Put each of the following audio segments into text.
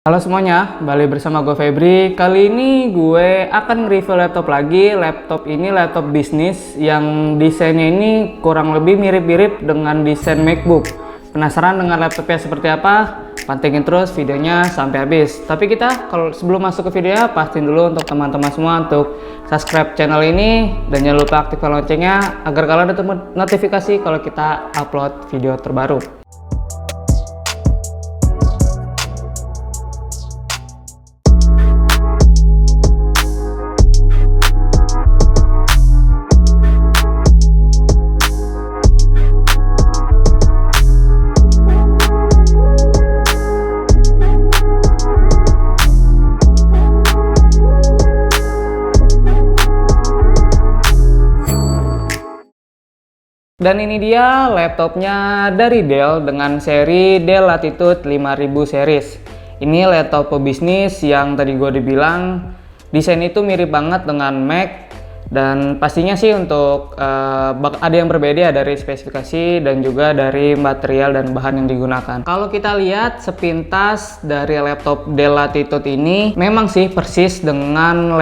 Halo semuanya, balik bersama gue Febri. Kali ini gue akan review laptop lagi. Laptop ini laptop bisnis yang desainnya ini kurang lebih mirip-mirip dengan desain MacBook. Penasaran dengan laptopnya seperti apa? Pantengin terus videonya sampai habis. Tapi kita kalau sebelum masuk ke videonya, pastiin dulu untuk teman-teman semua untuk subscribe channel ini dan jangan lupa aktifkan loncengnya agar kalian dapat notifikasi kalau kita upload video terbaru. Dan ini dia laptopnya dari Dell dengan seri Dell Latitude 5000 series. Ini laptop pebisnis yang tadi gue dibilang desain itu mirip banget dengan Mac. Dan pastinya sih untuk ada yang berbeda dari spesifikasi dan juga dari material dan bahan yang digunakan. Kalau kita lihat sepintas dari laptop Dell Latitude ini memang sih persis dengan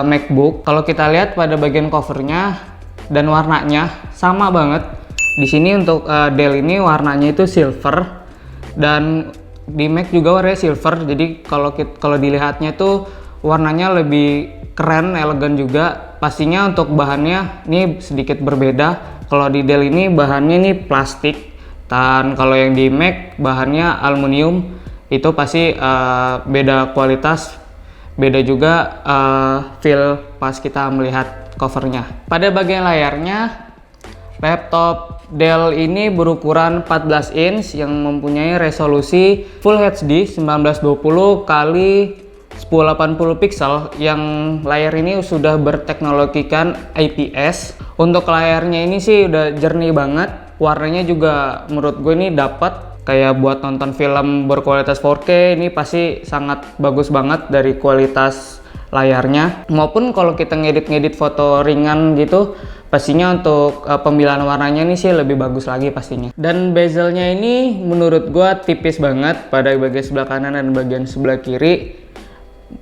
MacBook. Kalau kita lihat pada bagian covernya dan warnanya sama banget. Di sini untuk Dell ini warnanya itu silver dan di Mac juga warnanya silver. Jadi kalau dilihatnya tuh warnanya lebih keren, elegan juga. Pastinya untuk bahannya ini sedikit berbeda. Kalau di Dell ini bahannya ini plastik dan kalau yang di Mac bahannya aluminium. Itu pasti beda kualitas, beda juga feel pas kita melihat covernya. Pada bagian layarnya, laptop Dell ini berukuran 14 inch yang mempunyai resolusi Full HD 1920 x 1080 pixel yang layar ini sudah berteknologikan IPS. Untuk layarnya ini sih udah jernih banget, warnanya juga menurut gue ini dapat kayak buat nonton film berkualitas 4K. Ini pasti sangat bagus banget dari kualitas layarnya, maupun kalau kita ngedit foto ringan gitu, pastinya untuk pemilihan warnanya ini sih lebih bagus lagi pastinya. Dan bezelnya ini menurut gua tipis banget pada bagian sebelah kanan dan bagian sebelah kiri.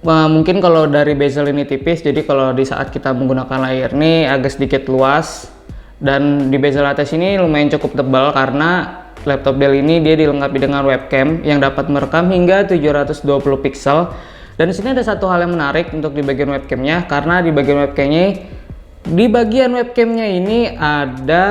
Mungkin kalau dari bezel ini tipis, jadi kalau di saat kita menggunakan layar ini agak sedikit luas. Dan di bezel atas ini lumayan cukup tebal karena laptop Dell ini dia dilengkapi dengan webcam yang dapat merekam hingga 720 pixel. Dan di sini ada satu hal yang menarik untuk di bagian webcamnya, karena di bagian webcamnya ini ada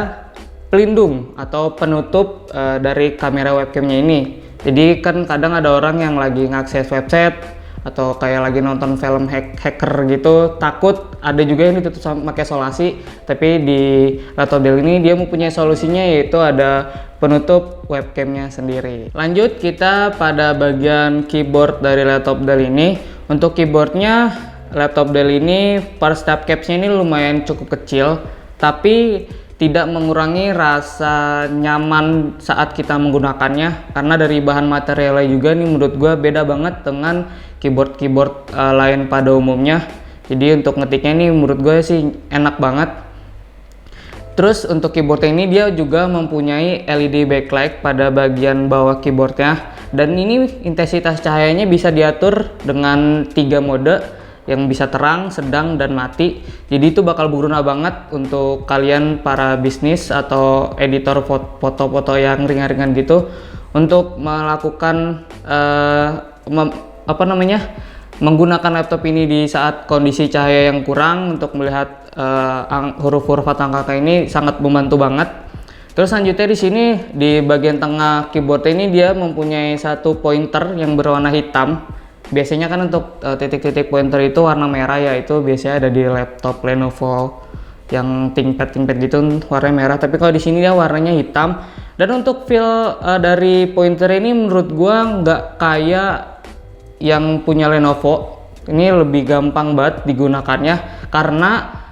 pelindung atau penutup dari kamera webcamnya ini. Jadi kan kadang ada orang yang lagi ngakses website atau kayak lagi nonton film hacker gitu, takut ada juga yang ditutup sama pakai isolasi. Tapi di laptop Dell ini dia mempunyai solusinya, yaitu ada penutup webcamnya sendiri. Lanjut kita pada bagian keyboard dari laptop Dell ini. Untuk keyboardnya laptop Dell ini per step capsnya ini lumayan cukup kecil, tapi tidak mengurangi rasa nyaman saat kita menggunakannya, karena dari bahan materialnya juga nih menurut gue beda banget dengan keyboard lain pada umumnya. Jadi untuk ngetiknya ini menurut gue sih enak banget. Terus untuk keyboardnya ini dia juga mempunyai LED backlight pada bagian bawah keyboardnya, dan ini intensitas cahayanya bisa diatur dengan 3 mode yang bisa terang, sedang, dan mati. Jadi itu bakal berguna banget untuk kalian para bisnis atau editor foto-foto yang ringan-ringan gitu, untuk melakukan menggunakan laptop ini di saat kondisi cahaya yang kurang untuk melihat huruf-huruf atau angka ini sangat membantu banget. Terus selanjutnya di sini di bagian tengah keyboard ini dia mempunyai satu pointer yang berwarna hitam. Biasanya kan untuk titik-titik pointer itu warna merah, ya itu biasanya ada di laptop Lenovo yang ThinkPad gitu warna merah, tapi kalau di sini dia warnanya hitam. Dan untuk feel dari pointer ini menurut gua nggak kayak yang punya Lenovo. Ini lebih gampang banget digunakannya karena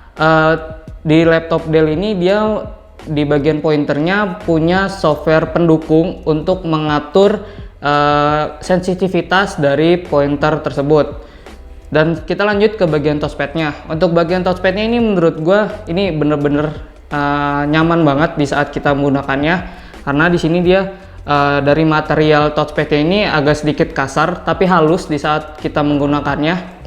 di laptop Dell ini dia di bagian pointernya punya software pendukung untuk mengatur sensitivitas dari pointer tersebut. Dan kita lanjut ke bagian touchpadnya. Untuk bagian touchpadnya ini menurut gua ini bener-bener nyaman banget di saat kita menggunakannya, karena di sini dia dari material touchpadnya ini agak sedikit kasar tapi halus di saat kita menggunakannya.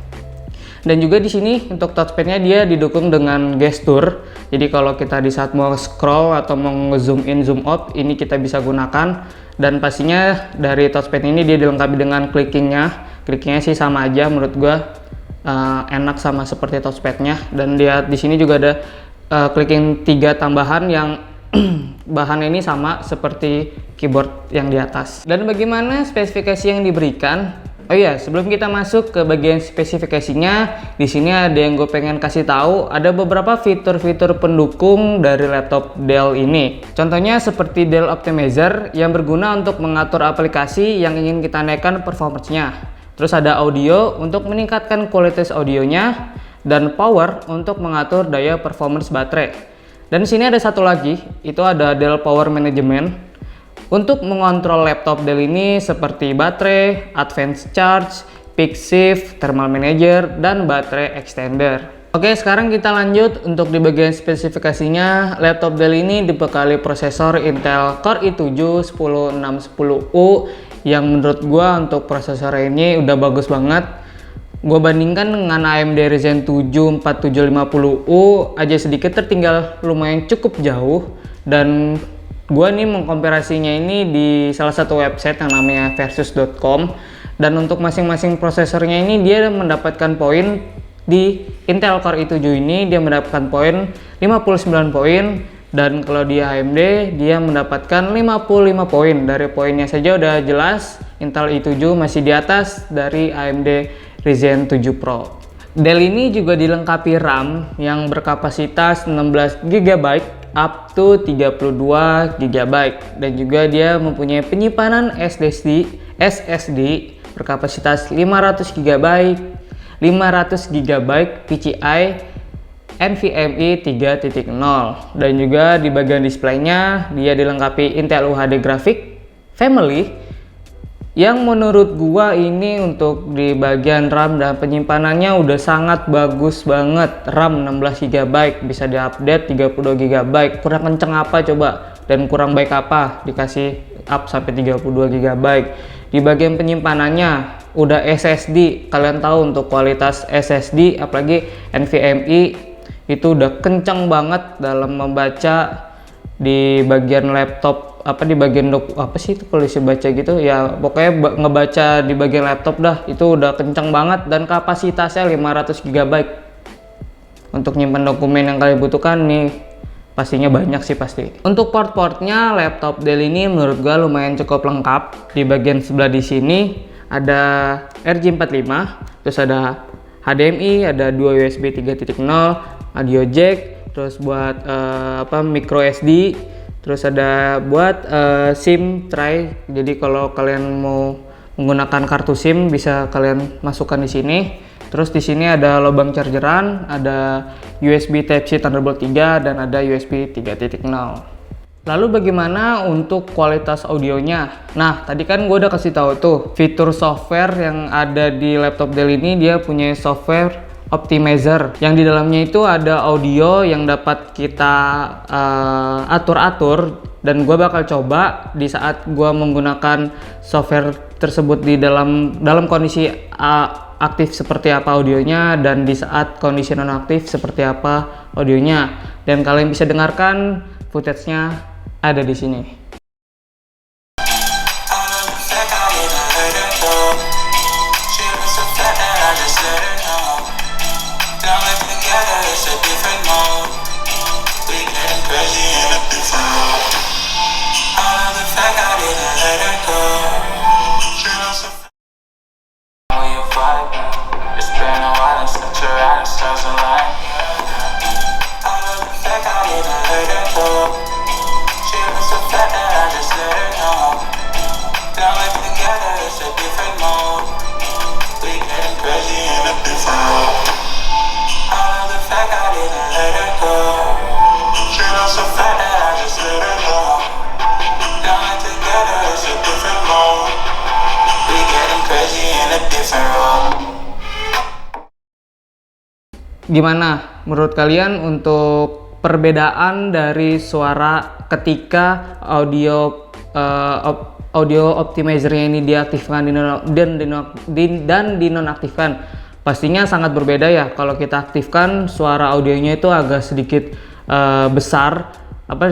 Dan juga di sini untuk touchpadnya dia didukung dengan gestur. Jadi kalau kita di saat mau scroll atau mau zoom in zoom out ini kita bisa gunakan. Dan pastinya dari touchpad ini dia dilengkapi dengan clickingnya sih sama aja menurut gua, enak sama seperti touchpadnya. Dan lihat di sini juga ada clicking 3 tambahan yang bahannya ini sama seperti keyboard yang di atas. Dan bagaimana spesifikasi yang diberikan? Oh iya, sebelum kita masuk ke bagian spesifikasinya, di sini ada yang gue pengen kasih tahu, ada beberapa fitur-fitur pendukung dari laptop Dell ini. Contohnya seperti Dell Optimizer yang berguna untuk mengatur aplikasi yang ingin kita naikkan performance-nya. Terus ada audio untuk meningkatkan kualitas audionya, dan power untuk mengatur daya performance baterai. Dan di sini ada satu lagi, itu ada Dell Power Management. Untuk mengontrol laptop Dell ini seperti baterai, advanced charge, peak shift, thermal manager, dan baterai extender. Oke, sekarang kita lanjut untuk di bagian spesifikasinya. Laptop Dell ini dibekali prosesor Intel Core i7 10610U yang menurut gua untuk prosesor ini udah bagus banget. Gua bandingkan dengan AMD Ryzen 7 4750U aja sedikit tertinggal lumayan cukup jauh. Dan gua nih mengkomparasinya ini di salah satu website yang namanya versus.com, dan untuk masing-masing prosesornya ini dia mendapatkan poin. Di Intel Core i7 ini dia mendapatkan poin 59 poin, dan kalau di AMD dia mendapatkan 55 poin. Dari poinnya saja udah jelas Intel i7 masih di atas dari AMD Ryzen 7 Pro. Dell ini juga dilengkapi RAM yang berkapasitas 16 GB up to 32 GB, dan juga dia mempunyai penyimpanan SSD berkapasitas 500 GB PCI NVMe 3.0, dan juga di bagian displaynya dia dilengkapi Intel UHD Graphic Family yang menurut gua ini untuk di bagian RAM dan penyimpanannya udah sangat bagus banget. RAM 16 GB bisa diupdate 32 GB. Kurang kenceng apa coba? Dan kurang baik apa dikasih up sampai 32 GB. Di bagian penyimpanannya udah SSD. Kalian tahu untuk kualitas SSD apalagi NVMe itu udah kenceng banget dalam membaca di bagian laptop, di bagian apa sih itu kalau baca gitu ya, pokoknya ngebaca di bagian laptop dah itu udah kenceng banget. Dan kapasitasnya 500 GB untuk nyimpan dokumen yang kalian butuhkan nih pastinya banyak sih pasti. Untuk port-portnya laptop Dell ini menurut gua lumayan cukup lengkap. Di bagian sebelah di sini ada RJ45, terus ada HDMI, ada 2 USB 3.0, audio jack, terus buat micro SD, terus ada buat SIM tray. Jadi kalau kalian mau menggunakan kartu SIM bisa kalian masukkan di sini. Terus di sini ada lubang chargeran, ada USB Type-C Thunderbolt 3, dan ada USB 3.0. Lalu bagaimana untuk kualitas audionya? Nah, tadi kan gue udah kasih tahu tuh fitur software yang ada di laptop Dell ini. Dia punya software Optimizer yang di dalamnya itu ada audio yang dapat kita atur-atur, dan gue bakal coba di saat gue menggunakan software tersebut di dalam kondisi aktif seperti apa audionya, dan di saat kondisi nonaktif seperti apa audionya. Dan kalian bisa dengarkan footage-nya ada di sini. Gimana menurut kalian untuk perbedaan dari suara ketika audio audio optimizer-nya ini diaktifkan dan dinonaktifkan, pastinya sangat berbeda ya. Kalau kita aktifkan, suara audionya itu agak sedikit besar,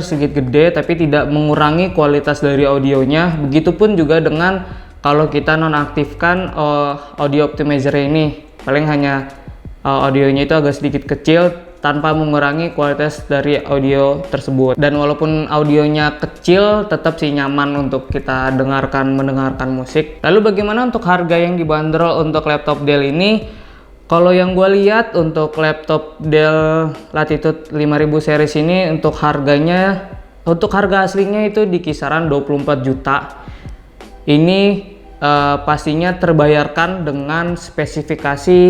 sedikit gede, tapi tidak mengurangi kualitas dari audionya. Begitupun juga dengan kalau kita nonaktifkan audio optimizer ini, paling hanya audionya itu agak sedikit kecil tanpa mengurangi kualitas dari audio tersebut. Dan walaupun audionya kecil, tetap sih nyaman untuk kita mendengarkan musik. Lalu bagaimana untuk harga yang dibanderol untuk laptop Dell ini? Kalau yang gue lihat untuk laptop Dell Latitude 5000 series ini, untuk harga aslinya itu di kisaran 24 juta. Ini pastinya terbayarkan dengan spesifikasi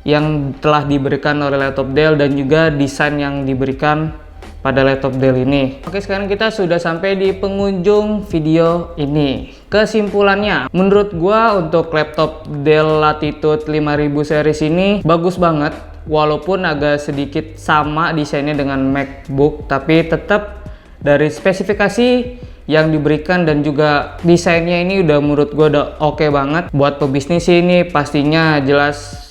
yang telah diberikan oleh laptop Dell dan juga desain yang diberikan pada laptop Dell ini. Oke, sekarang kita sudah sampai di penghujung video ini. Kesimpulannya, menurut gua untuk laptop Dell Latitude 5000 series ini bagus banget, walaupun agak sedikit sama desainnya dengan MacBook, tapi tetap dari spesifikasi yang diberikan dan juga desainnya ini udah menurut gua udah oke banget. Buat pebisnis ini pastinya jelas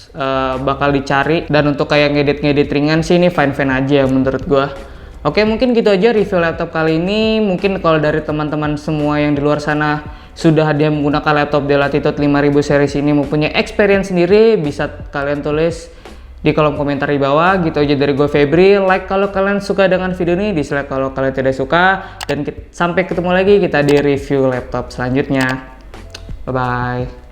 bakal dicari, dan untuk kayak ngedit ringan sih ini fine aja menurut gua. Oke, mungkin gitu aja review laptop kali ini. Mungkin kalau dari teman-teman semua yang di luar sana sudah ada yang menggunakan laptop Dell Latitude 5000 series ini mempunyai experience sendiri, bisa kalian tulis di kolom komentar di bawah. Gitu aja dari gue, Febri. Like kalau kalian suka dengan video ini, dislike kalau kalian tidak suka, dan sampai ketemu lagi kita di review laptop selanjutnya. Bye bye.